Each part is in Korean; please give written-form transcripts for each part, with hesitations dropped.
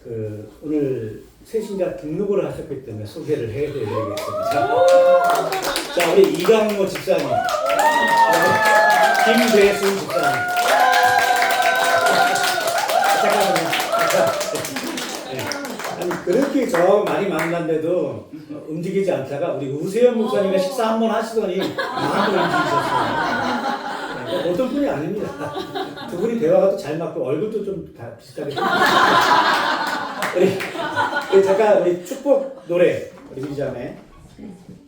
오늘 새신자 등록을 하셨기 때문에 소개를 해드리겠습니다. 자, 우리 이강모 집사님, 김대순 집사님. 잠깐만요. 아니, 그렇게 저 많이 만났는데도 움직이지 않다가 우리 우세현 목사님과 식사 한번 하시더니 마음을 움직이셨어요. 어떤 분이 아닙니다. 두 분이 대화가 또 잘 맞고 얼굴도 좀 다 비슷하게. 우리 잠깐 우리 축복 노래 우리 미자매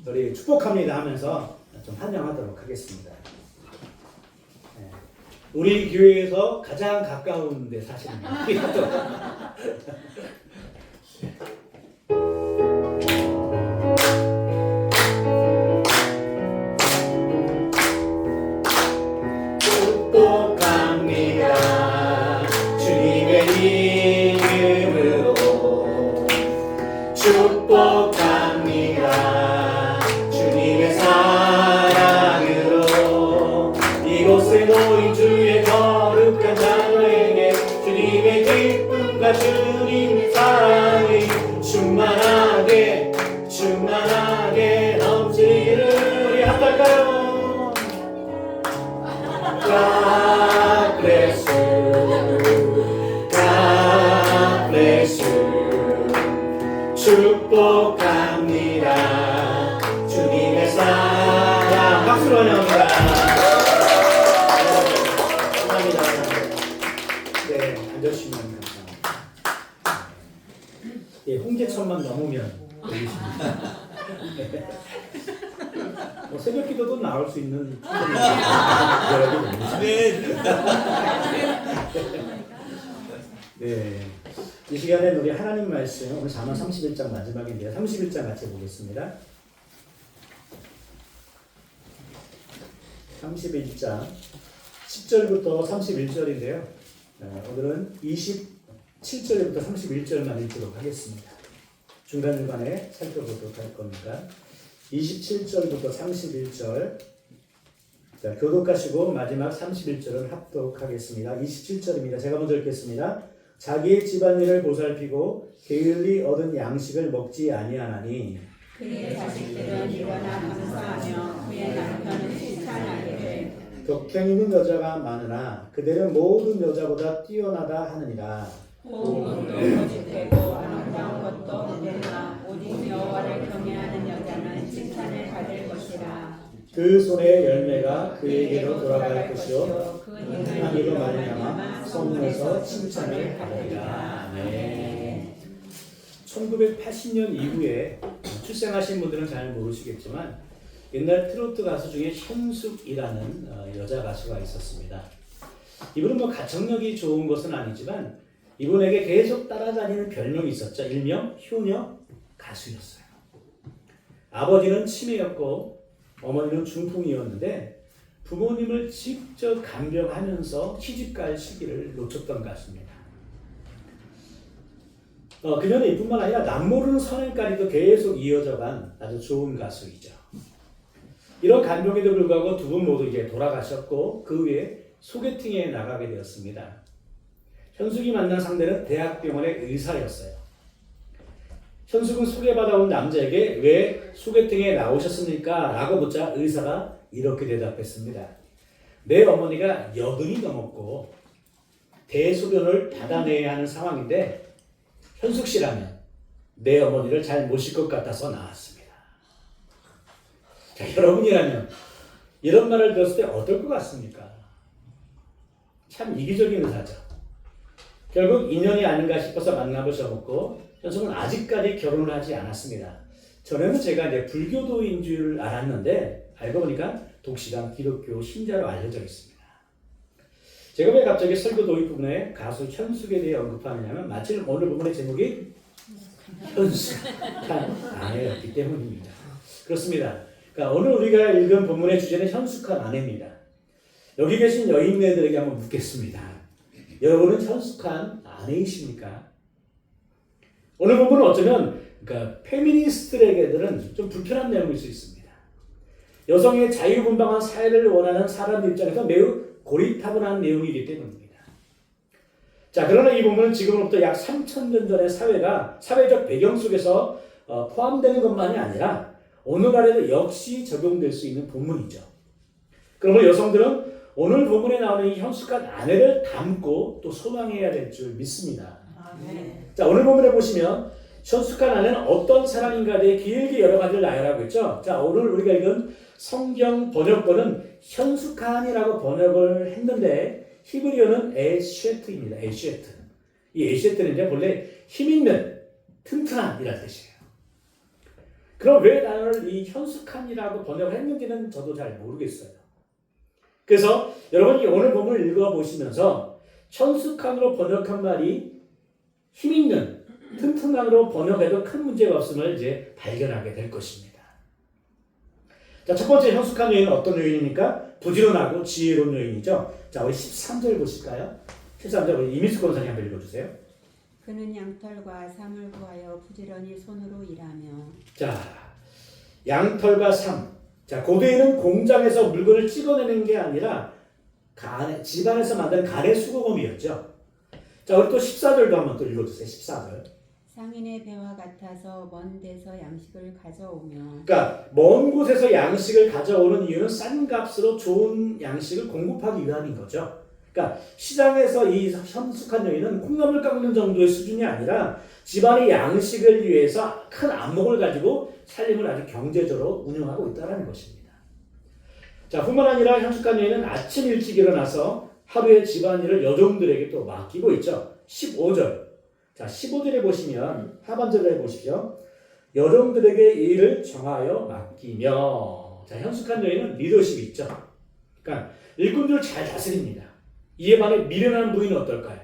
우리 축복합니다 하면서 좀 환영하도록 하겠습니다. 네. 우리 교회에서 가장 가까운 데 사시는 분. 축복합니다. 주님의 사랑으로 이곳에 놓인 주의 거룩한 자녀에게 주님의 기쁨과 주님의 사랑이 충만하게 넘치기를 합할까요? God bless you. God bless you. 축복합니다. 주님의 사랑. 박수로 환영합니다. 감사합니다. 네, 앉으시면 감사합니다. 예, 홍제천만 넘으면 올리십니다. 새벽 기도도 나올 수 있는 여력이 됩니다. 네. 이 시간에 우리 하나님 말씀, 오늘 잠언 31장 마지막인데요. 31장 같이 보겠습니다. 31장 10절부터 31절인데요. 오늘은 27절부터 31절만 읽도록 하겠습니다. 중간중간에 살펴보도록 할 겁니다. 27절부터 31절 교독하시고 마지막 31절을 합독하겠습니다. 27절입니다. 제가 먼저 읽겠습니다. 자기의 집안일을 보살피고 게을리 얻은 양식을 먹지 아니하나니 그의 자식들은 일어나 감사하며 그의 남편은 칭찬하기를 덕행 있는 여자가 많으나 그들은 모든 여자보다 뛰어나다 하느니라. 고운 것도 거짓되고 아름다운 것도 없느니라. 오직 여호와를 경외하는 여자는 칭찬을 받을 것이라. 그 손의 열매가 그에게로 돌아갈 것이요 그 하나님으로 말미암아 성문에서 칭찬을 받으리라. 아멘. 1980년 이후에 출생하신 분들은 잘 모르시겠지만 옛날 트로트 가수 중에 현숙이라는 여자 가수가 있었습니다. 이분은 뭐 가창력이 좋은 것은 아니지만 이분에게 계속 따라다니는 별명이 있었죠. 일명 효녀 가수였어요. 아버지는 치매였고 어머니는 중풍이었는데 부모님을 직접 간병하면서 시집갈 시기를 놓쳤던 가수입니다. 그녀는 이뿐만 아니라 남모르는 선행까지도 계속 이어져간 아주 좋은 가수이죠. 이런 간병에도 불구하고 두 분 모두 이제 돌아가셨고 그 후에 소개팅에 나가게 되었습니다. 현숙이 만난 상대는 대학병원의 의사였어요. 현숙은 소개받아온 남자에게 왜 소개팅에 나오셨습니까? 라고 묻자 의사가 이렇게 대답했습니다. 내 어머니가 80이 넘었고 대소변을 받아내야 하는 상황인데 현숙 씨라면 내 어머니를 잘 모실 것 같아서 나왔습니다. 자, 여러분이라면 이런 말을 들었을 때 어떨 것 같습니까? 참 이기적인 의사죠. 결국 인연이 아닌가 싶어서 만나보셨고 현숙은 아직까지 결혼을 하지 않았습니다. 전에는 제가 이제 불교도인 줄 알았는데 알고 보니까 독실한 기독교 신자로 알려져 있습니다. 제가 왜 갑자기 설교 도입 부분에 가수 현숙에 대해 언급하느냐면 마침 오늘 부분의 제목이 현숙한 아내였기 때문입니다. 그렇습니다. 그러니까 오늘 우리가 읽은 본문의 주제는 현숙한 아내입니다. 여기 계신 여인네들에게 한번 묻겠습니다. 여러분은 현숙한 아내이십니까? 오늘 본문은 어쩌면 그러니까 페미니스트에게들은 좀 불편한 내용일 수 있습니다. 여성의 자유분방한 사회를 원하는 사람들 입장에서 매우 고리타분한 내용이기 때문입니다. 자, 그러나 이 본문은 지금으로부터 약 3,000년 전의 사회적 배경 속에서 포함되는 것만이 아니라 오늘날에도 역시 적용될 수 있는 본문이죠. 그러므로 여성들은 오늘 본문에 나오는 이 현숙한 아내를 닮고 또 소망해야 될 줄 믿습니다. 자, 오늘 본문에 보시면 현숙한 아내는 어떤 사람인가에 대해 길게 여러 가지를 나열하고 있죠. 자, 오늘 우리가 읽은 성경 번역본은 현숙한이라고 번역을 했는데 히브리어는 에쉐트입니다. 에쉐트. 이 에쉐트는 이제 본래 힘있는, 튼튼한이라는 뜻이에요. 그럼 왜 단어를 이 현숙한이라고 번역을 했는지는 저도 잘 모르겠어요. 그래서 여러분이 오늘 본문을 읽어보시면서 현숙한으로 번역한 말이 힘있는, 튼튼한으로 번역해도 큰 문제가 없음을 이제 발견하게 될 것입니다. 자, 첫 번째 현숙한 여인은 어떤 여인입니까? 부지런하고 지혜로운 여인이죠. 자, 우리 13절 보실까요? 13절 우리 이미숙 권사님 한번 읽어주세요. 그는 양털과 삼을 구하여 부지런히 손으로 일하며. 자, 양털과 삼. 자, 고대에는 공장에서 물건을 찍어내는 게 아니라 집안에서 만든 간의 수고검이었죠. 자, 우리 또 14절도 한번 또 읽어주세요. 14절. 상인의 배와 같아서 먼 데서 양식을 가져오며. 그러니까 먼 곳에서 양식을 가져오는 이유는 싼 값으로 좋은 양식을 공급하기 위함인 거죠. 그러니까 시장에서 이 현숙한 여인은 콩나물 깎는 정도의 수준이 아니라 집안의 양식을 위해서 큰 안목을 가지고 살림을 아주 경제적으로 운영하고 있다는 것입니다. 자, 뿐만 아니라 현숙한 여인은 아침 일찍 일어나서 하루의 집안일을 여종들에게 또 맡기고 있죠. 15절. 자, 15절에 보시면 하반절에 보십시오. 여종들에게 일을 정하여 맡기며. 자, 현숙한 여인은 리더십이 있죠. 그러니까 일꾼들을 잘 다스립니다. 이에 반해 미련한 부인은 어떨까요?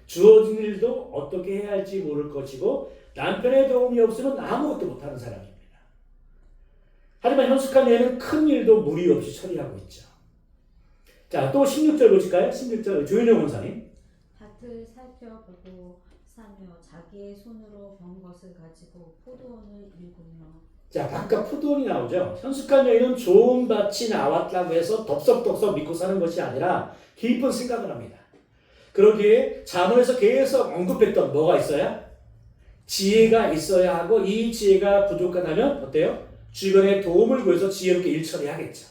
주어진 일도 어떻게 해야 할지 모를 것이고 남편의 도움이 없으면 아무것도 못하는 사람입니다. 하지만 현숙한 여인은 큰 일도 무리 없이 처리하고 있죠. 자, 또 16절 보실까요? 16절 조윤영 원사님. 밭을 살펴보고 사며 자기의 손으로 번 것을 가지고 포도원을 일구며. 자, 바깥 포도원이 나오죠. 현숙한 여인은 좋은 밭이 나왔다고 해서 덥석덥석 믿고 사는 것이 아니라 깊은 생각을 합니다. 그러기에 자문에서 계속 언급했던 뭐가 있어야? 지혜가 있어야 하고 이 지혜가 부족하다면 어때요? 주변에 도움을 구해서 지혜롭게 일 처리하겠죠.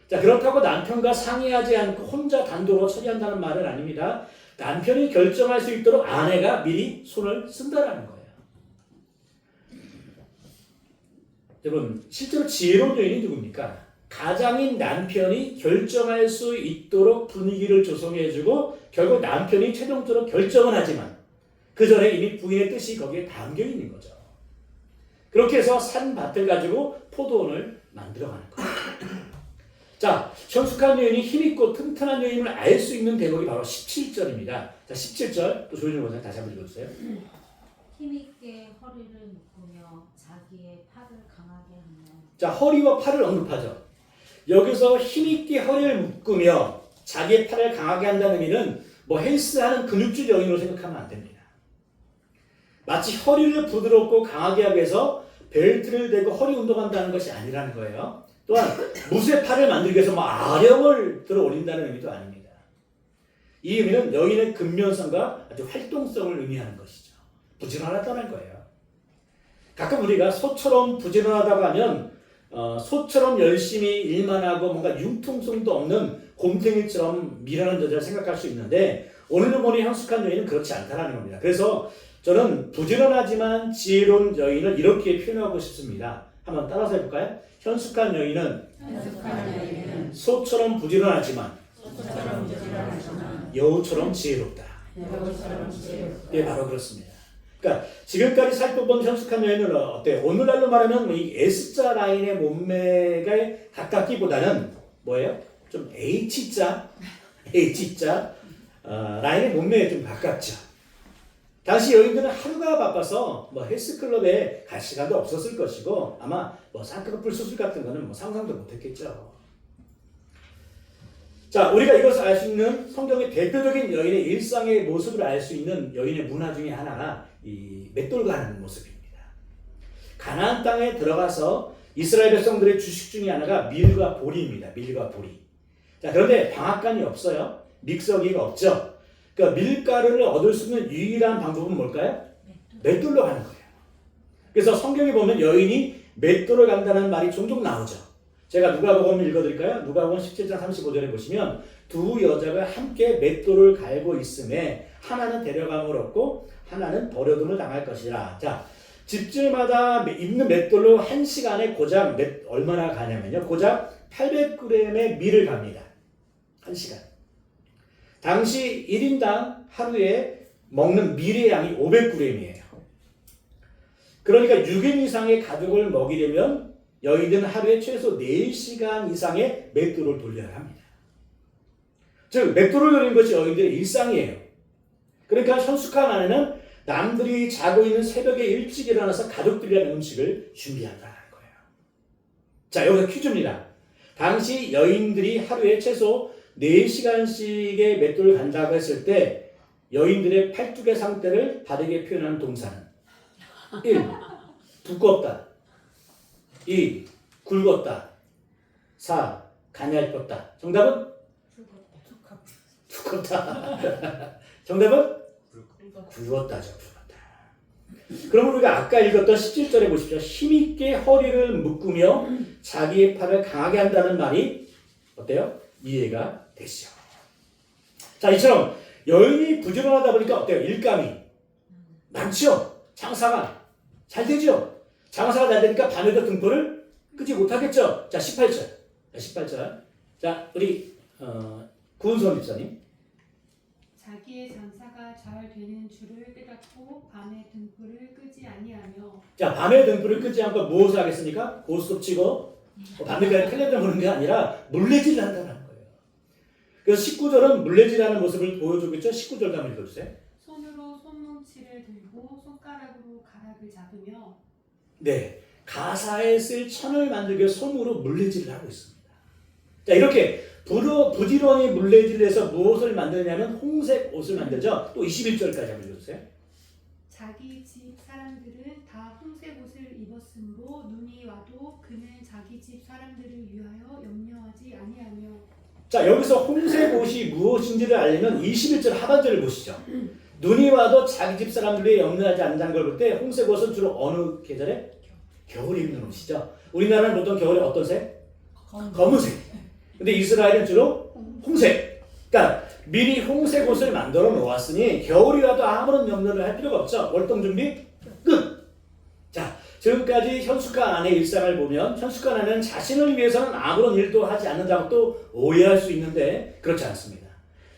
자, 그렇다고 남편과 상의하지 않고 혼자 단독으로 처리한다는 말은 아닙니다. 남편이 결정할 수 있도록 아내가 미리 손을 쓴다라는 거예요. 여러분, 실제로 지혜로운 여인이 누굽니까? 가장인 남편이 결정할 수 있도록 분위기를 조성해주고 결국 남편이 최종적으로 결정을 하지만 그 전에 이미 부인의 뜻이 거기에 담겨 있는 거죠. 그렇게 해서 산 밭을 가지고 포도원을 만들어가는 거예요. 자, 현숙한 여인이 힘있고 튼튼한 여인을 알 수 있는 대목이 바로 17절입니다. 자, 17절 또 조윤정 원사님 다시 한번 읽어주세요. 힘있게 허리를 묶으며 자기의 팔을 강하게 하며. 자, 허리와 팔을 언급하죠. 여기서 힘있게 허리를 묶으며 자기의 팔을 강하게 한다는 의미는 뭐 헬스하는 근육질 여인으로 생각하면 안 됩니다. 마치 허리를 부드럽고 강하게 하기 위해서 벨트를 대고 허리 운동한다는 것이 아니라는 거예요. 또한 무쇠 팔을 만들기 위해서 뭐 아령을 들어 올린다는 의미도 아닙니다. 이 의미는 여인의 근면성과 아주 활동성을 의미하는 것이죠. 부지런하다는 거예요. 가끔 우리가 소처럼 부지런하다고 하면 소처럼 열심히 일만 하고 뭔가 융통성도 없는 곰탱이처럼 미련한 여자를 생각할 수 있는데 오늘 보니 현숙한 여인은 그렇지 않다는 겁니다. 그래서 저는 부지런하지만 지혜로운 여인을 이렇게 표현하고 싶습니다. 한번 따라서 해볼까요? 현숙한 여인은 소처럼 부지런하지만 여우처럼 지혜롭다. 예, 바로 그렇습니다. 그러니까 지금까지 살펴본 현숙한 여인은 어때요? 오늘날로 말하면 이 S자 라인의 몸매가 가깝기보다는 뭐예요? 좀 H자 라인의 몸매에 좀 가깝죠. 당시 여인들은 하루가 바빠서 뭐 헬스클럽에 갈 시간도 없었을 것이고 아마 뭐 쌍꺼풀 수술 같은 거는 뭐 상상도 못했겠죠. 자, 우리가 이것을 알 수 있는 성경의 대표적인 여인의 일상의 모습을 알 수 있는 여인의 문화 중에 하나가 이 맷돌과 하는 모습입니다. 가나안 땅에 들어가서 이스라엘 백성들의 주식 중에 하나가 밀과 보리입니다. 밀과 보리. 자, 그런데 방앗간이 없어요. 믹서기가 없죠. 그러니까 밀가루를 얻을 수 있는 유일한 방법은 뭘까요? 맷돌로 가는 거예요. 그래서 성경에 보면 여인이 맷돌을 간다는 말이 종종 나오죠. 제가 누가복음 읽어드릴까요? 누가복음 17장 35절에 보시면 두 여자가 함께 맷돌을 갈고 있음에 하나는 데려감을 얻고 하나는 버려둠을 당할 것이라. 자, 집집마다 입는 맷돌로 한 시간에 고작 얼마나 가냐면요. 고작 800g의 밀을 갑니다. 한 시간. 당시 1인당 하루에 먹는 밀의 양이 500g이에요. 그러니까 6인 이상의 가족을 먹이려면 여인들은 하루에 최소 4시간 이상의 맷돌을 돌려야 합니다. 즉 맷돌을 돌리는 것이 여인들의 일상이에요. 그러니까 현숙한 아내는 남들이 자고 있는 새벽에 일찍 일어나서 가족들이 위한 음식을 준비한다는 거예요. 자, 여기서 퀴즈입니다. 당시 여인들이 하루에 최소 4시간씩의 맷돌을 간다고 했을 때 여인들의 팔뚝의 상태를 다르게 표현하는 동사는 1. 두껍다. 2. 굵었다. 4. 가냘었다. 정답은? 두껍다. 정답은? 굵었다죠. 굵었다. 그럼 우리가 아까 읽었던 17절에 보십시오. 힘있게 허리를 묶으며 자기의 팔을 강하게 한다는 말이 어때요? 이해가 되시죠. 자, 이처럼 여인이 부지런하다 보니까 어때요? 일감이 많죠? 장사가 잘 되죠? 장사가 잘 되니까 밤에도 등불을 끄지 못하겠죠? 자, 18절. 자, 우리 구은선 집사님. 자기의 장사가 잘 되는 줄을 깨닫고 밤에 등불을 끄지 아니하며. 자, 밤에 등불을 끄지 않고 무엇을 하겠습니까? 고스톱 치고 밤에까지 텔레비전 보는 게 아니라 물레질을 한다는 거예요. 그래서 19절은 물레질하는 모습을 보여주겠죠? 19절도 한번 읽어주세요. 손으로 손뭉치를 들고 손가락으로 가락을 잡으며. 네, 가사에 쓸 천을 만들기 위해 손으로 물레질을 하고 있습니다. 자, 이렇게 부지런히 물레질을 해서 무엇을 만드냐면 홍색 옷을 만들죠. 또 21절까지 한번 읽어주세요. 자기 집 사람들은 다 홍색 옷을 입었으므로 눈이 와도 그는 자기 집 사람들을 위하여 염려하지 아니하며. 자, 여기서 홍색 옷이 무엇인지를 알려면 21절 하반절을 보시죠. 눈이 와도 자기 집 사람들이 염려하지 않는다는 걸 볼 때 홍색 옷은 주로 어느 계절에? 겨울에 입는 옷이죠. 우리나라는 보통 겨울에 어떤 색? 검은색. 근데 이스라엘은 주로 홍색. 그러니까 미리 홍색 옷을 만들어 놓았으니 겨울이 와도 아무런 염려를 할 필요가 없죠. 월동 준비 끝. 자, 지금까지 현숙한 아내의 일상을 보면 현숙한 아내는 자신을 위해서는 아무런 일도 하지 않는다고 또 오해할 수 있는데 그렇지 않습니다.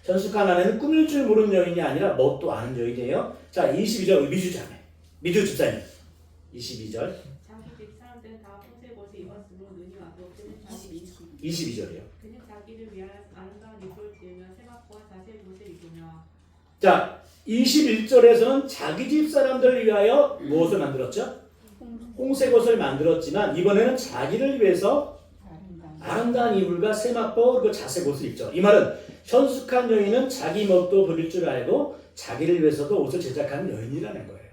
현숙한 아내는 꾸밀 줄 모르는 여인이 아니라 뭣도 아는 여인이에요. 자, 22절 미주 집사님. 22절. 자기 집 사람들은 다 홍색 옷을 입었으므로 눈이 와도 그는 자기 22절이요. 그는 자기를 위하여 아름다운 입을 지으며 세마포와 자색 옷을 입으며. 자, 21절에서는 자기 집 사람들을 위하여 무엇을 만들었죠? 홍색 옷을 만들었지만 이번에는 자기를 위해서 아름다운 이불과 세마포 그리고 자색 옷을 입죠. 이 말은 현숙한 여인은 자기 멋도 부릴 줄 알고 자기를 위해서도 옷을 제작하는 여인이라는 거예요.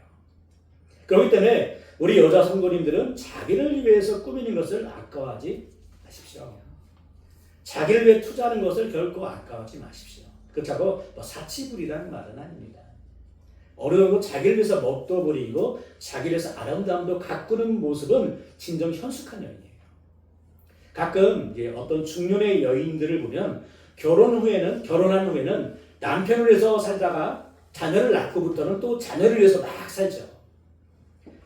그렇기 때문에 우리 여자 성도님들은 자기를 위해서 꾸미는 것을 아까워하지 마십시오. 자기를 위해 투자하는 것을 결코 아까워하지 마십시오. 그렇다고 사치부리라는 말은 아닙니다. 어느 정도 자기를 위해서 멋도 부리고 자기를 위해서 아름다움도 가꾸는 모습은 진정 현숙한 여인이에요. 가끔 이제 어떤 중년의 여인들을 보면 결혼한 후에는 남편을 위해서 살다가 자녀를 낳고부터는 또 자녀를 위해서 막 살죠.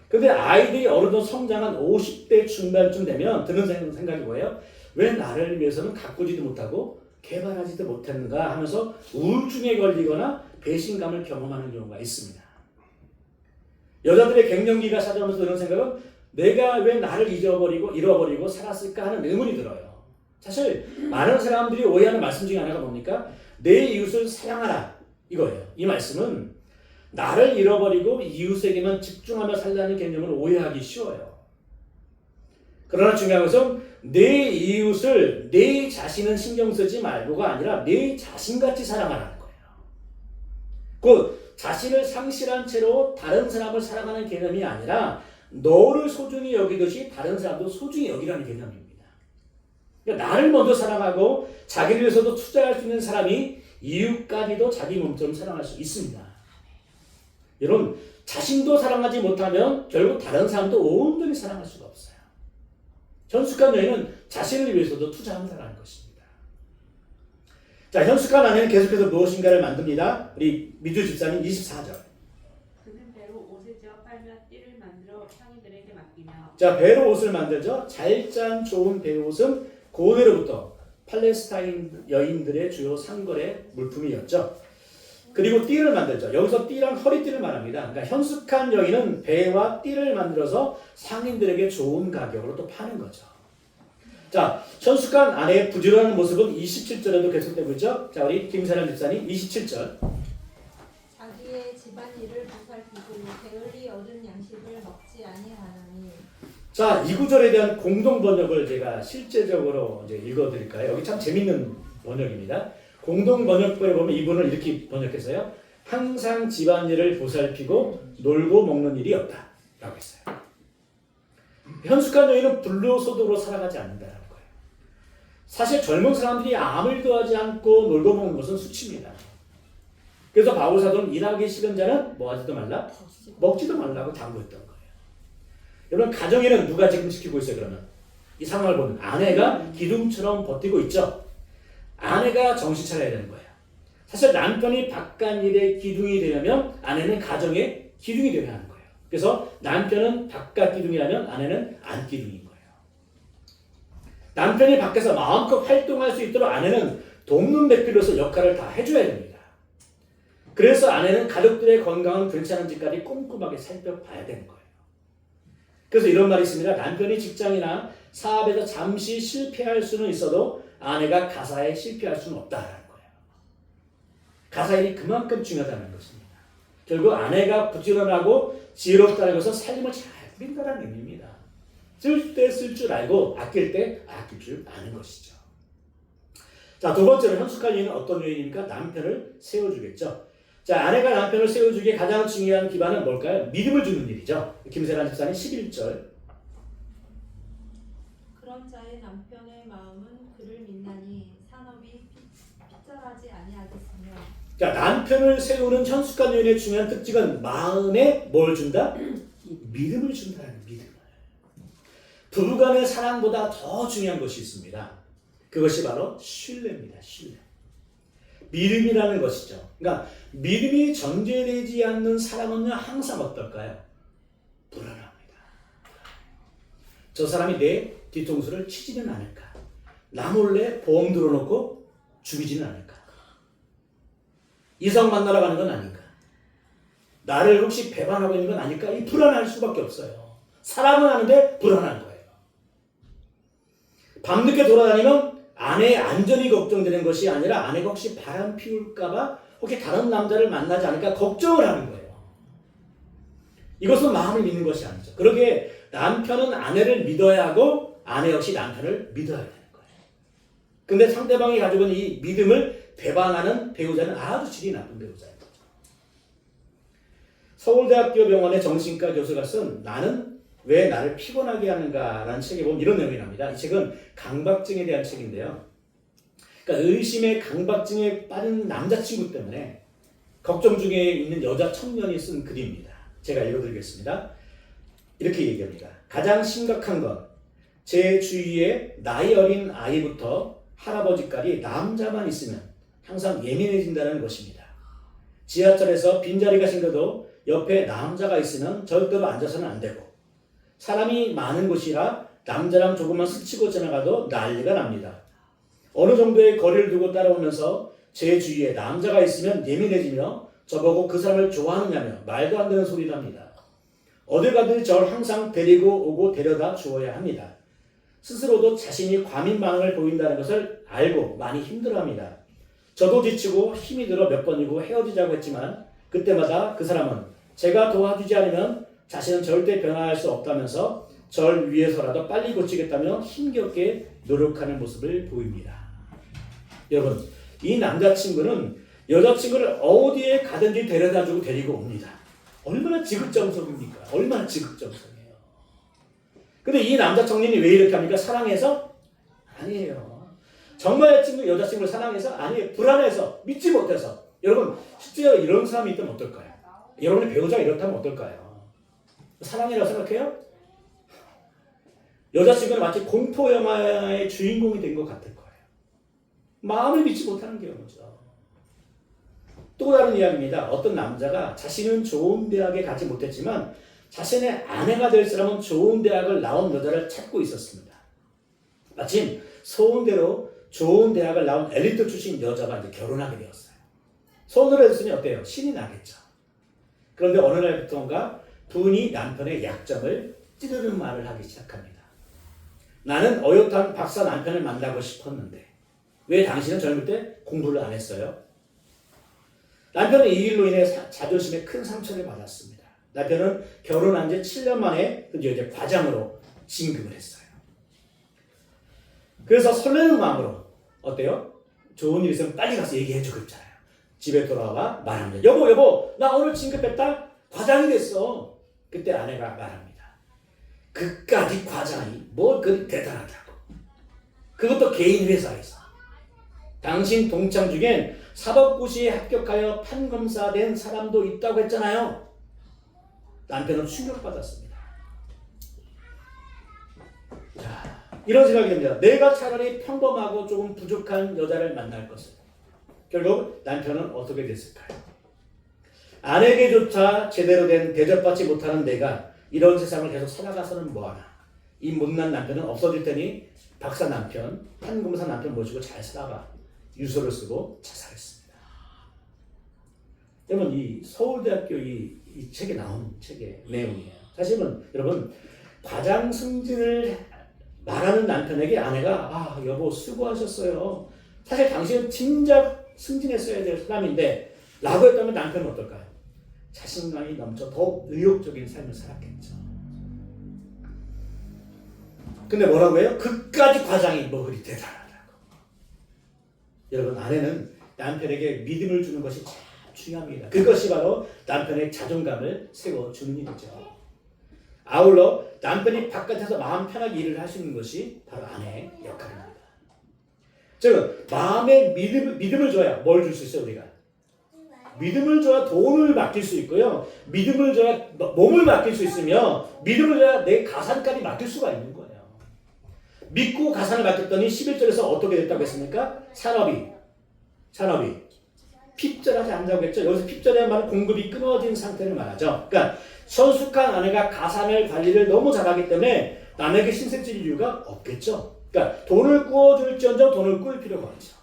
근데 아이들이 어느덧 성장한 50대 중반쯤 되면 드는 생각이 뭐예요? 왜 나를 위해서는 가꾸지도 못하고 개발하지도 못했는가 하면서 우울증에 걸리거나 배신감을 경험하는 경우가 있습니다. 여자들의 갱년기가 찾아오면서 드는 생각은 내가 왜 나를 잃어버리고 살았을까 하는 의문이 들어요. 사실 많은 사람들이 오해하는 말씀 중에 하나가 뭡니까? 내 이웃을 사랑하라 이거예요. 이 말씀은 나를 잃어버리고 이웃에게만 집중하며 살라는 개념을 오해하기 쉬워요. 그러나 중요한 것은 내 이웃을 내 자신은 신경 쓰지 말고가 아니라 내 자신같이 사랑하라는 거예요. 곧 자신을 상실한 채로 다른 사람을 사랑하는 개념이 아니라 너를 소중히 여기듯이 다른 사람도 소중히 여기라는 개념입니다. 그러니까 나를 먼저 사랑하고 자기를 위해서도 투자할 수 있는 사람이 이웃까지도 자기 몸처럼 사랑할 수 있습니다. 여러분, 자신도 사랑하지 못하면 결국 다른 사람도 온전히 사랑할 수가 없어요. 현숙한 여인은 자신을 위해서도 투자한다는 것입니다. 자, 현숙한 아내는 계속해서 무엇인가를 만듭니다. 우리 미주 집사님 24절. 그는 배로 옷을 지어 빨며 띠를 만들어 상인들에게 맡기며. 자, 배로 옷을 만들죠. 잘 짠 좋은 배옷은 고대로부터 팔레스타인 여인들의 주요 상거래 물품이었죠. 그리고 띠를 만들죠. 여기서 띠란 허리띠를 말합니다. 그러니까 현숙한 여인은 배와 띠를 만들어서 상인들에게 좋은 가격으로 또 파는 거죠. 자, 현숙한 아내의 부지런한 모습은 27절에도 계속되고 있죠. 자, 우리 김사람 집사님 27절. 자기의 집안일을 보살피고 게을리 얻은 양식을 먹지 아니하나니. 자, 이 구절에 대한 공동 번역을 제가 실제적으로 이제 읽어드릴까요? 여기 참 재밌는 번역입니다. 공동 번역본에 보면 이분을 이렇게 번역했어요. 항상 집안일을 보살피고 놀고 먹는 일이 없다 라고 했어요. 현숙한 여인은 불로소득으로 살아가지 않는다는 거예요. 사실 젊은 사람들이 아무 일도 하지 않고 놀고 먹는 것은 수치입니다. 그래서 바울 사도는 일하기 싫은 자는 뭐 하지도 말라? 먹지도 말라고 당부했던 거예요. 여러분, 가정에는 누가 지금 지키고 있어요? 그러면 이 상황을 보면 아내가 기둥처럼 버티고 있죠. 아내가 정신 차려야 되는 거예요. 사실 남편이 바깥일의 기둥이 되려면 아내는 가정의 기둥이 되어야 하는 거예요. 그래서 남편은 바깥 기둥이라면 아내는 안 기둥인 거예요. 남편이 밖에서 마음껏 활동할 수 있도록 아내는 돕는 배필로서 역할을 다 해줘야 됩니다. 그래서 아내는 가족들의 건강은 괜찮은지까지 꼼꼼하게 살펴봐야 되는 거예요. 그래서 이런 말이 있습니다. 남편이 직장이나 사업에서 잠시 실패할 수는 있어도 아내가 가사에 실패할 수는 없다라는 거예요. 가사일이 그만큼 중요하다는 것입니다. 결국 아내가 부지런하고 지혜롭다는 것은 살림을 잘 꾸린다는 의미입니다. 쓸 때 쓸 줄 알고 아낄 때 아낄 줄 아는 것이죠. 자, 두 번째로 현숙한 여인은 어떤 여인입니까? 남편을 세워주겠죠. 자, 아내가 남편을 세워주기에 가장 중요한 기반은 뭘까요? 믿음을 주는 일이죠. 김세란 집사님 11절. 그런 자의 남편의 마음은 그를 믿나니 산업이 빗절하지 아니하겠으며. 자, 남편을 세우는 현숙한 여인의 중요한 특징은 마음에 뭘 준다? 믿음을 준다는 믿음을. 부부간의 사랑보다 더 중요한 것이 있습니다. 그것이 바로 신뢰입니다. 신뢰. 믿음이라는 것이죠. 그러니까 믿음이 전제되지 않는 사랑은 항상 어떨까요? 불안합니다. 저 사람이 내 뒤통수를 치지는 않을까? 나 몰래 보험 들어놓고 죽이지는 않을까? 이성 만나러 가는 건 아닌가? 나를 혹시 배반하고 있는 건 아닐까? 이 불안할 수밖에 없어요. 사랑은 하는데 불안한 거예요. 밤늦게 돌아다니면 아내의 안전이 걱정되는 것이 아니라 아내가 혹시 바람 피울까봐 혹시 다른 남자를 만나지 않을까 걱정을 하는 거예요. 이것은 마음을 믿는 것이 아니죠. 그러기에 남편은 아내를 믿어야 하고 아내 역시 남편을 믿어야 되는 거예요. 근데 상대방이 가지고 있는 이 믿음을 배반하는 배우자는 아주 질이 나쁜 배우자인 거죠. 서울대학교 병원의 정신과 교수가 쓴 나는 왜 나를 피곤하게 하는가라는 책에 보면 이런 내용이 납니다. 이 책은 강박증에 대한 책인데요. 그러니까 의심의 강박증에 빠진 남자친구 때문에 걱정 중에 있는 여자 청년이 쓴 글입니다. 제가 읽어드리겠습니다. 이렇게 얘기합니다. 가장 심각한 건 제 주위에 나이 어린 아이부터 할아버지까지 남자만 있으면 항상 예민해진다는 것입니다. 지하철에서 빈자리가 생겨도 옆에 남자가 있으면 절대로 앉아서는 안 되고 사람이 많은 곳이라 남자랑 조금만 스치고 지나가도 난리가 납니다. 어느 정도의 거리를 두고 따라오면서 제 주위에 남자가 있으면 예민해지며 저보고 그 사람을 좋아하느냐며 말도 안 되는 소리를 합니다. 어딜 가든지 저를 항상 데리고 오고 데려다 주어야 합니다. 스스로도 자신이 과민 반응을 보인다는 것을 알고 많이 힘들어합니다. 저도 지치고 힘이 들어 몇 번이고 헤어지자고 했지만 그때마다 그 사람은 제가 도와주지 않으면 자신은 절대 변화할 수 없다면서 절 위해서라도 빨리 고치겠다며 힘겹게 노력하는 모습을 보입니다. 여러분, 이 남자친구는 여자친구를 어디에 가든지 데려다주고 데리고 옵니다. 얼마나 지극정성입니까? 얼마나 지극정성이에요. 근데 이 남자 청년이 왜 이렇게 합니까? 사랑해서? 아니에요. 정말 여자친구를 사랑해서? 아니에요. 불안해서, 믿지 못해서. 여러분, 실제로 이런 사람이 있다면 어떨까요? 여러분의 배우자가 이렇다면 어떨까요? 사랑이라고 생각해요? 여자친구는 마치 공포영화의 주인공이 된 것 같을 거예요. 마음을 믿지 못하는 경우죠. 또 다른 이야기입니다. 어떤 남자가 자신은 좋은 대학에 가지 못했지만 자신의 아내가 될 사람은 좋은 대학을 나온 여자를 찾고 있었습니다. 마침 소원대로 좋은 대학을 나온 엘리트 출신 여자가 이제 결혼하게 되었어요. 소원을 했으니 어때요? 신이 나겠죠. 그런데 어느 날부터인가 부인이 남편의 약점을 찌르는 말을 하기 시작합니다. 나는 어엿한 박사 남편을 만나고 싶었는데 왜 당신은 젊을 때 공부를 안 했어요? 남편은 이 일로 인해 자존심에 큰 상처를 받았습니다. 남편은 결혼한 지 7년 만에 드디어 이제 과장으로 진급을 했어요. 그래서 설레는 마음으로 어때요? 좋은 일 있으면 빨리 가서 얘기해주고 있잖아요. 집에 돌아와 말합니다. 여보 나 오늘 진급했다. 과장이 됐어. 그때 아내가 말합니다. 그까지 과장이 뭘 그리 대단하다고. 그것도 개인 회사에서. 당신 동창 중엔 사법고시에 합격하여 판검사 된 사람도 있다고 했잖아요. 남편은 충격받았습니다. 자, 이런 생각이 듭니다. 내가 차라리 평범하고 조금 부족한 여자를 만날 것을. 결국 남편은 어떻게 됐을까요? 아내에게조차 제대로 된 대접받지 못하는 내가 이런 세상을 계속 살아가서는 뭐하나. 이 못난 남편은 없어질 테니 박사 남편, 판검사 남편 모시고 잘 살아봐. 유서를 쓰고 자살했습니다. 여러분, 이 서울대학교 이 책에 나온 책의 내용이에요. 사실은 여러분, 과장 승진을 말하는 남편에게 아내가 여보 수고하셨어요. 사실 당신은 진작 승진했어야 될 사람인데 라고 했다면 남편은 어떨까요? 자신감이 넘쳐 더욱 의욕적인 삶을 살았겠죠. 근데 뭐라고 해요? 그까지 과장이 뭐 그리 대단하다고. 여러분, 아내는 남편에게 믿음을 주는 것이 참 중요합니다. 그것이 바로 남편의 자존감을 세워주는 일이죠. 아울러 남편이 바깥에서 마음 편하게 일을 하시는 것이 바로 아내의 역할입니다. 즉, 마음에 믿음을 줘야 뭘 줄 수 있어요, 우리가? 믿음을 줘야 돈을 맡길 수 있고요. 믿음을 줘야 몸을 맡길 수 있으며 믿음을 줘야 내 가산까지 맡길 수가 있는 거예요. 믿고 가산을 맡겼더니 11절에서 어떻게 됐다고 했습니까? 산업이 핍절하지 않는다고 했죠. 여기서 핍절이라는 말은 공급이 끊어진 상태를 말하죠. 그러니까 성숙한 아내가 가산을 관리를 너무 잘하기 때문에 남에게 신세질 이유가 없겠죠. 그러니까 돈을 꾸어줄지언정 돈을 꾸일 필요가 없죠.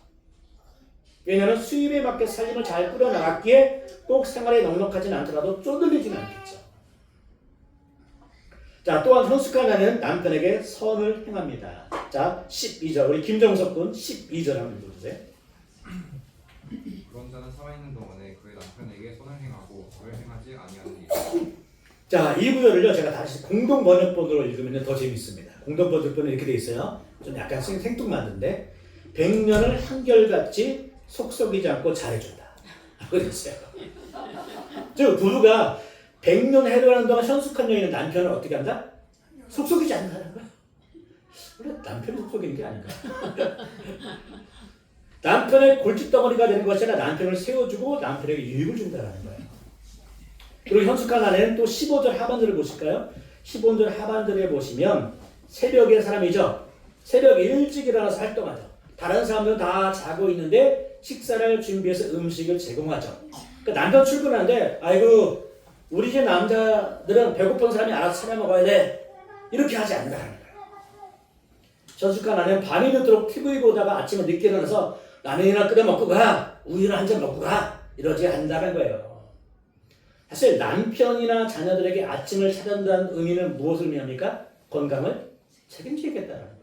왜냐하면 수입에 맞게 살림을 잘 꾸려나갔기에 꼭 생활에 넉넉하진 않더라도 쪼들리지는 않겠죠. 자, 또한 성숙한 아내는 남편에게 선을 행합니다. 자, 12절. 우리 김정석 군 12절 한번 읽어주세요. 그런 자는 살아있는 동안에 그의 남편에게 선을 행하고 벌을 행하지 아니하느니라. 자, 이 구절을요, 제가 다시 공동 번역본으로 읽으면 더 재밌습니다. 공동 번역본은 이렇게 돼 있어요. 좀 약간 생뚱맞는데, 100년을 한결같이 속썩이지 않고 잘해준다. 라고 됐어요. 즉, 부부가 100년 해로하는 동안 현숙한 여인은 남편을 어떻게 한다? 속썩이지 않는다는 거야. 원래 남편이 속썩이는 게 아닌가? 남편의 골칫덩어리가 되는 것이 아니라 남편을 세워주고 남편에게 유익을 준다는 거예요. 그리고 현숙한 아내는 또 15절 하반절을 보실까요? 15절 하반절에 보시면 새벽에 사람이죠. 새벽 일찍 일어나서 활동하죠. 다른 사람들은 다 자고 있는데 식사를 준비해서 음식을 제공하죠. 그러니까 남편 출근하는데 아이고 우리 집 남자들은 배고픈 사람이 알아서 차려 먹어야 돼. 이렇게 하지 않는다는 거예요. 현숙한 아내는 밤이 늦도록 TV 보다가 아침에 늦게 일어나서 라면이나 끓여 먹고 가. 우유나 한 잔 먹고 가. 이러지 않는다는 거예요. 사실 남편이나 자녀들에게 아침을 차린다는 의미는 무엇을 의미합니까? 건강을 책임지겠다는 거예요.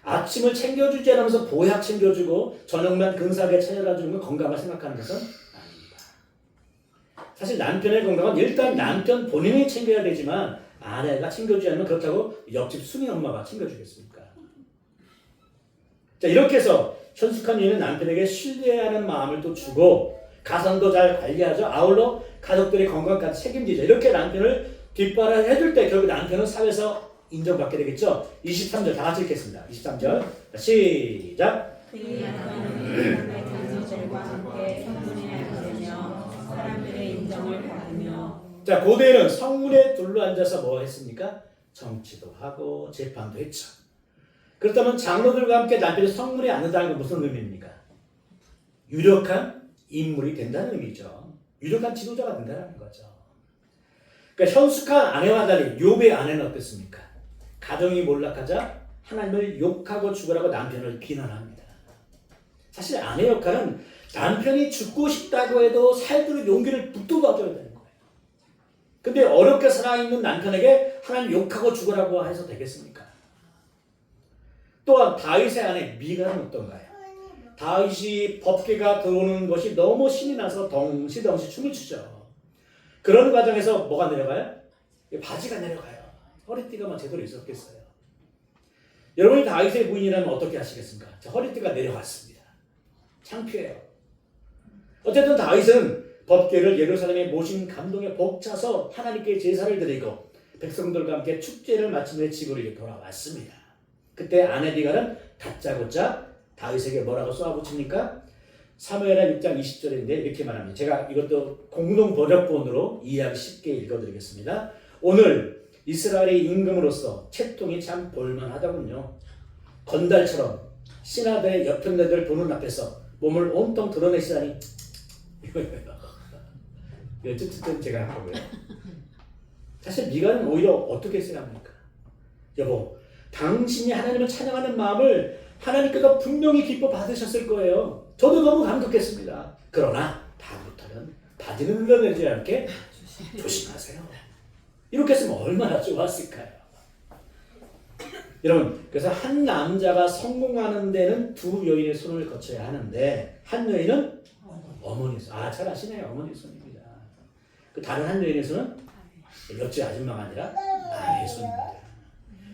아침을 챙겨주지 않으면서 보약 챙겨주고 저녁만 근사하게 차려주는 건 건강을 생각하는 것은 아닙니다. 사실 남편의 건강은 일단 남편 본인이 챙겨야 되지만 아내가 챙겨주지 않으면 그렇다고 옆집 순이 엄마가 챙겨주겠습니까? 자, 이렇게 해서 현숙한 여인은 남편에게 신뢰하는 마음을 또 주고 가산도 잘 관리하죠. 아울러 가족들의 건강까지 책임지죠. 이렇게 남편을 뒷바라지 해줄 때 결국 남편은 사회에서 인정받게 되겠죠? 23절 다 같이 읽겠습니다. 23절 시작. 그의 남편은 남의 장녀들과 함께 성문에 앉으며 사람들의 인정을 받으며. 자, 고대에는 성문에 둘러앉아서 뭐 했습니까? 정치도 하고 재판도 했죠. 그렇다면 장로들과 함께 남편이 성문에 앉는다는 건 무슨 의미입니까? 유력한 인물이 된다는 의미죠. 유력한 지도자가 된다는 거죠. 그러니까 현숙한 아내와 달리 욥의 아내는 어땠습니까? 가정이 몰락하자 하나님을 욕하고 죽으라고 남편을 비난합니다. 사실 아내 역할은 남편이 죽고 싶다고 해도 살도록 용기를 북돋아줘야 되는 거예요. 근데 어렵게 살아있는 남편에게 하나님 욕하고 죽으라고 해서 되겠습니까? 또한 다윗의 아내 미갈은 어떤가요? 다윗이 법궤가 들어오는 것이 너무 신이 나서 덩시덩시 춤을 추죠. 그런 과정에서 뭐가 내려가요? 바지가 내려가요. 허리띠가 제대로 있었겠어요. 여러분이 다윗의 부인이라면 어떻게 하시겠습니까? 허리띠가 내려갔습니다. 창피해요. 어쨌든 다윗은 법궤를 예루살렘에 모신 감동에 벅차서 하나님께 제사를 드리고 백성들과 함께 축제를 마친 후에 집으로 돌아왔습니다. 그때 아내 미갈은 다짜고짜 다윗에게 뭐라고 쏘아붙입니까? 사무엘하 6장 20절인데 이렇게 말합니다. 제가 이것도 공동 번역본으로 이해하기 쉽게 읽어드리겠습니다. 오늘 이스라엘의 임금으로서 채통이 참 볼만하더군요. 건달처럼 신하들의 여편네들 보는 앞에서 몸을 온통 드러내시다니. 어쨌든 제가 한 거고요. 사실 미갈은 오히려 어떻게 생각합니까? 여보, 당신이 하나님을 찬양하는 마음을 하나님께서 분명히 기뻐 받으셨을 거예요. 저도 너무 감격했습니다. 그러나 다음부터는 바지는 흘러내리지 않게 조심하세요. 이렇게 했으면 얼마나 좋았을까요? 여러분, 그래서 한 남자가 성공하는 데는 두 여인의 손을 거쳐야 하는데 한 여인은 어머니 손. 잘 아시네요. 어머니 손입니다. 그 다른 한 여인의 손은 옆집 아줌마가 아니라 아내의 손입니다.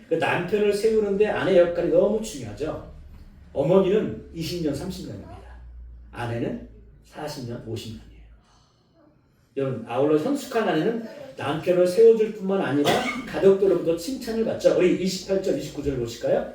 그 남편을 세우는데 아내 역할이 너무 중요하죠. 어머니는 20년, 30년입니다. 아내는 40년, 50년이에요. 여러분, 아울러 현숙한 아내는 남편을 세워줄 뿐만 아니라 가족들로부터 칭찬을 받죠. 우리 28절, 29절 보실까요?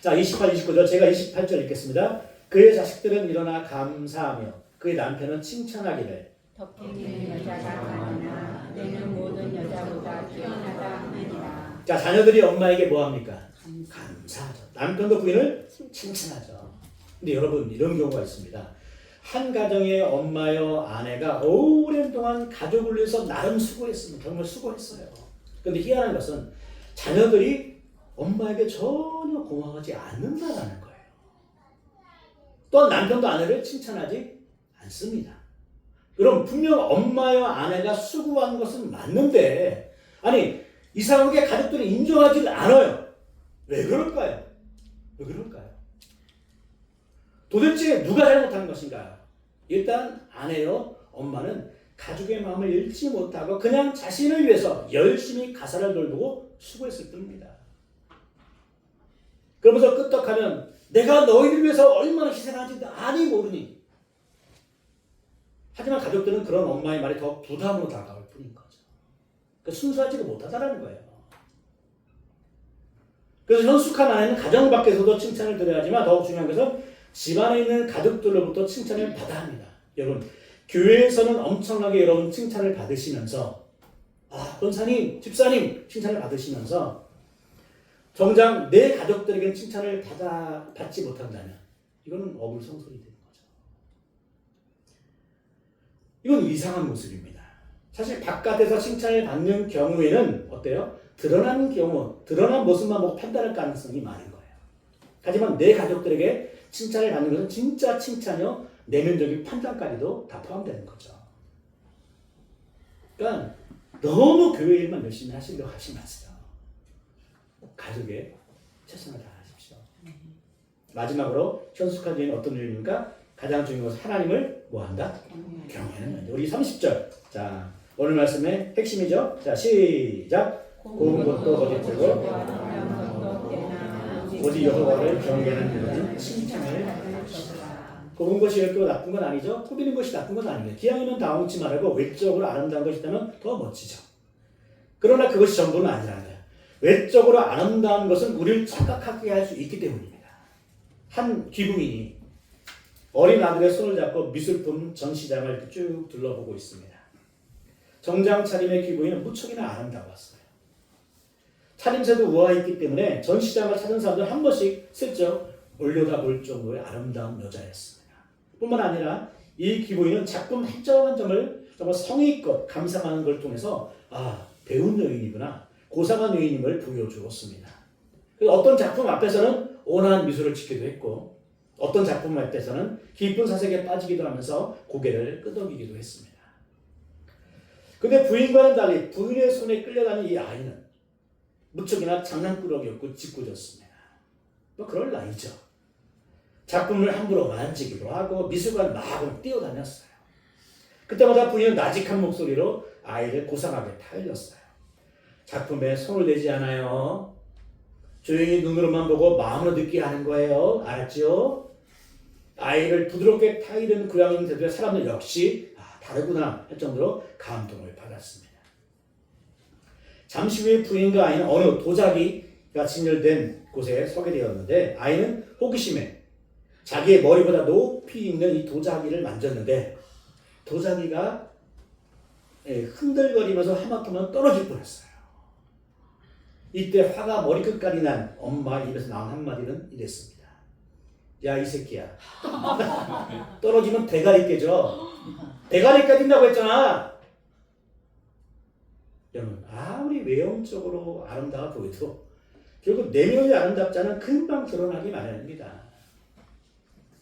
자, 28, 29절 제가 28절 읽겠습니다. 그의 자식들은 일어나 감사하며 그의 남편은 칭찬하기를 덕행이는 여자가 많으나 내는 모든 여자보다 뛰어나다 하느니라. 자, 자녀들이 엄마에게 뭐합니까? 감사하죠. 남편도 부인을 칭찬하죠. 근데 여러분, 이런 경우가 있습니다. 한 가정의 엄마여 아내가 오랜 동안 가족을 위해서 나름 수고했습니다. 정말 수고했어요. 그런데 희한한 것은 자녀들이 엄마에게 전혀 고마워하지 않는다라는 거예요. 또한 남편도 아내를 칭찬하지 않습니다. 그럼 분명 엄마여 아내가 수고한 것은 맞는데 아니 이상하게 가족들이 인정하지 않아요. 왜 그럴까요? 왜 그럴까요? 도대체 누가 잘못한 것인가요? 일단 아내요, 엄마는 가족의 마음을 잃지 못하고 그냥 자신을 위해서 열심히 가사를 돌보고 수고했을 뿐입니다. 그러면서 끄떡하면 내가 너희를 위해서 얼마나 희생하는지 아니 모르니. 하지만 가족들은 그런 엄마의 말이 더 부담으로 다가올 뿐인 거죠. 그러니까 순수하지도 못하다라는 거예요. 그래서 현숙한 아내는 가정 밖에서도 칭찬을 드려야 하지만 더욱 중요한 것은 집안에 있는 가족들로부터 칭찬을 받아야 합니다. 여러분, 교회에서는 엄청나게 여러분 칭찬을 받으시면서 권사님, 집사님 칭찬을 받으시면서 정작 내 가족들에게는 칭찬을 받지 못한다면 이거는 어불성설이 되는 거죠. 이건 이상한 모습입니다. 사실 바깥에서 칭찬을 받는 경우에는 어때요? 드러난 모습만 보고 판단할 가능성이 많은 거예요. 하지만 내 가족들에게 칭찬을 받는 것은 진짜 칭찬이요, 내면적인 판단까지도 다 포함되는 거죠. 그러니까 너무 교회 일만 열심히 하시려고 하지 마세요. 가족에 최선을 다하십시오. 마지막으로 현숙한 주인 어떤 주인입니까? 가장 중요한 것은 하나님을 뭐한다? 경외하는. 우리 30절. 자, 오늘 말씀의 핵심이죠. 자, 시작. 고운 것도 거짓되고 오직 여호와를 경외하는 자는 칭찬을 받으시리라. 고운 것이 엷고 나쁜 건 아니죠. 꾸미는 것이 나쁜 건 아닙니다. 기왕이면 다 엉치 말고 외적으로 아름다운 것이 있다면 더 멋지죠. 그러나 그것이 전부는 아니라는 거예요. 외적으로 아름다운 것은 우리를 착각하게 할 수 있기 때문입니다. 한 귀부인이 어린 아들의 손을 잡고 미술품 전시장을 이렇게 쭉 둘러보고 있습니다. 정장 차림의 귀부인은 무척이나 아름다웠어요. 차림새도 우아했기 때문에 전시장을 찾은 사람들 한 번씩 슬쩍 올려다볼 정도의 아름다운 여자였습니다. 뿐만 아니라 이 귀부인은 작품 한 점 한 점을 정말 성의껏 감상하는 걸 통해서 배운 여인이구나, 고상한 여인임을 보여주었습니다. 어떤 작품 앞에서는 온화한 미소를 짓기도 했고 어떤 작품 앞에서는 깊은 사색에 빠지기도 하면서 고개를 끄덕이기도 했습니다. 근데 부인과는 달리 부인의 손에 끌려다니는 이 아이는 무척이나 장난꾸러기였고 짓궂었습니다. 그럴 나이죠. 작품을 함부로 만지기도 하고 미술관 마구 뛰어다녔어요. 그때마다 부인은 나직한 목소리로 아이를 고상하게 타일렀어요. 작품에 손을 대지 않아요. 조용히 눈으로만 보고 마음으로 느끼게 하는 거예요. 알았죠? 아이를 부드럽게 타이르는 고양이 태도에 사람들 역시 다르구나 할 정도로 감동을 받았습니다. 잠시 후에 부인과 아이는 어느 도자기가 진열된 곳에 서게 되었는데 아이는 호기심에 자기의 머리보다 높이 있는 이 도자기를 만졌는데 도자기가 흔들거리면서 하마터면 떨어질 뻔했어요. 이때 화가 머리끝까지 난 엄마 입에서 나온 한마디는 이랬습니다. 야, 이 새끼야. 떨어지면 대가리 깨져. 대가리 깨진다고 했잖아. 여러분, 아무리 외형적으로 아름다워 보여도 결국 내면이 아름답지 않은 금방 드러나기 마련입니다.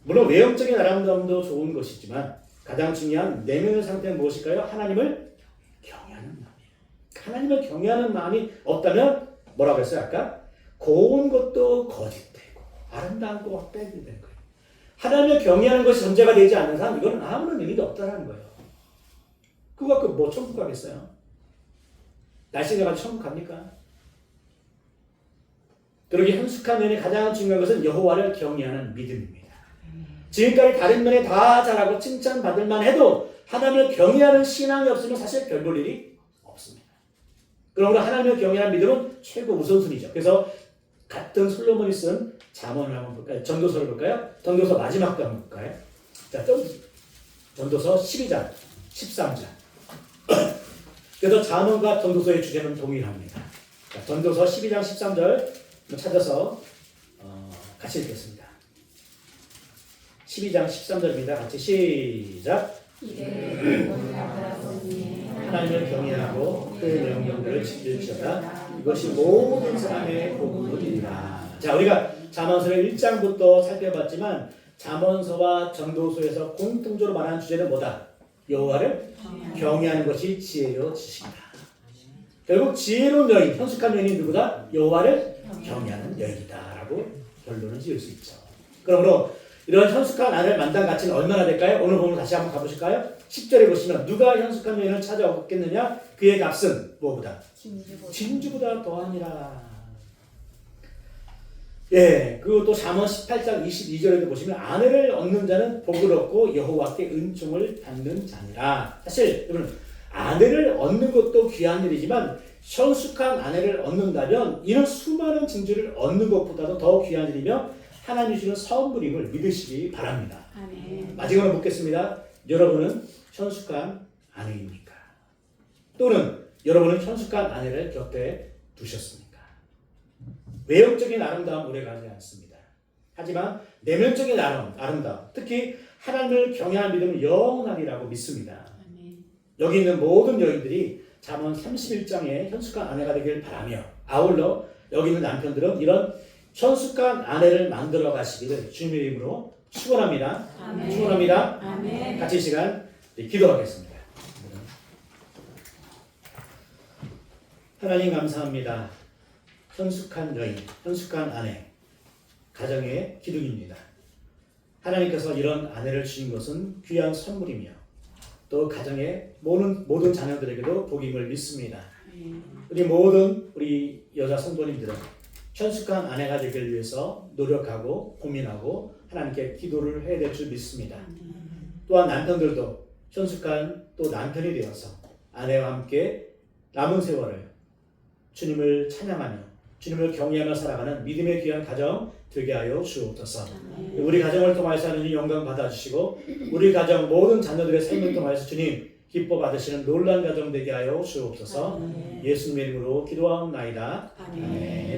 물론 외형적인 아름다움도 좋은 것이지만 가장 중요한 내면의 상태는 무엇일까요? 하나님을 경외하는 마음이에요. 하나님을 경외하는 마음이 없다면 뭐라고 했어요 아까? 고운 것도 거짓되고 아름다운 것도 헛되게 된 거예요. 하나님을 경외하는 것이 전제가 되지 않는 사람 이거는 아무런 의미도 없다는 거예요. 그거 갖고 뭐 천국 가겠어요? 날씨가 가지고 천국 갑니까? 그러기 현숙한 면에 가장 중요한 것은 여호와를 경외하는 믿음입니다. 지금까지 다른 면에 다 잘하고 칭찬받을 만해도 하나님을 경외하는 신앙이 없으면 사실 별 볼 일이 없습니다. 그러므로 하나님을 경외하는 믿음은 최고 우선순위죠. 그래서 같은 솔로몬이 쓴 잠언을 한번 볼까요? 전도서를 볼까요? 전도서 마지막 거 한번 볼까요? 자, 전도서 12장, 13장. 그래서 잠언과 전도서의 주제는 동일합니다. 자, 전도서 12장, 13절 찾아서 같이 읽겠습니다. 12장 13절입니다. 같이 시작. 하나님을 경외하고 그의 명령들을 지킬지어다. 이것이 모든 사람의 복음이니라. 자, 우리가 잠언서를 1장부터 살펴봤지만 잠언서와 전도서에서 공통적으로 말하는 주제는 뭐다? 여호와를 경외하는 것이 지혜요 지식이다. 결국 지혜로운 여인, 현숙한 여인이 누구다? 여호와를 경외하는 여인이다라고 결론을 지을 수 있죠. 그러므로 이런 현숙한 아내를 만난 가치는 얼마나 될까요? 오늘 본문 다시 한번 가보실까요? 10절에 보시면 누가 현숙한 여인을 찾아오겠느냐? 그의 값은 무엇보다? 진주보다 더하니라. 예, 그리고 또 잠언 18장 22절에도 보시면 아내를 얻는 자는 복을 얻고 여호와께 은총을 받는 자니라. 사실 여러분 아내를 얻는 것도 귀한 일이지만 현숙한 아내를 얻는다면 이는 수많은 진주를 얻는 것보다도 더 귀한 일이며 하나님이 주는 선물임을 믿으시기 바랍니다. 아멘. 마지막으로 묻겠습니다. 여러분은 현숙한 아내입니까? 또는 여러분은 현숙한 아내를 곁에 두셨습니까? 외형적인 아름다움 오래가지 않습니다. 하지만 내면적인 아름다움, 특히 하나님을 경외하는 믿음은 영원하리라고 믿습니다. 아멘. 여기 있는 모든 여인들이 잠언 31장의 현숙한 아내가 되길 바라며 아울러 여기 있는 남편들은 이런 현숙한 아내를 만들어 가시기를 주님의 이름으로 축원합니다. 아멘. 축원합니다. 아멘. 같이 이 시간 기도하겠습니다. 하나님 감사합니다. 현숙한 여인, 현숙한 아내, 가정의 기둥입니다. 하나님께서 이런 아내를 주신 것은 귀한 선물이며 또 가정의 모든 자녀들에게도 복임을 믿습니다. 우리 여자 성도님들은 현숙한 아내가 되기 위해서 노력하고 고민하고 하나님께 기도를 해야 될 줄 믿습니다. 또한 남편들도 현숙한 또 남편이 되어서 아내와 함께 남은 세월을 주님을 찬양하며 주님을 경외하며 살아가는 믿음의 귀한 가정 되게 하여 주옵소서. 우리 가정을 통하여서 하나님 영광 받아주시고 우리 가정 모든 자녀들의 삶을 통하여서 주님 기뻐 받으시는 놀라운 가정 되게 하여 주옵소서. 예수님의 이름으로 기도하옵나이다. 아멘.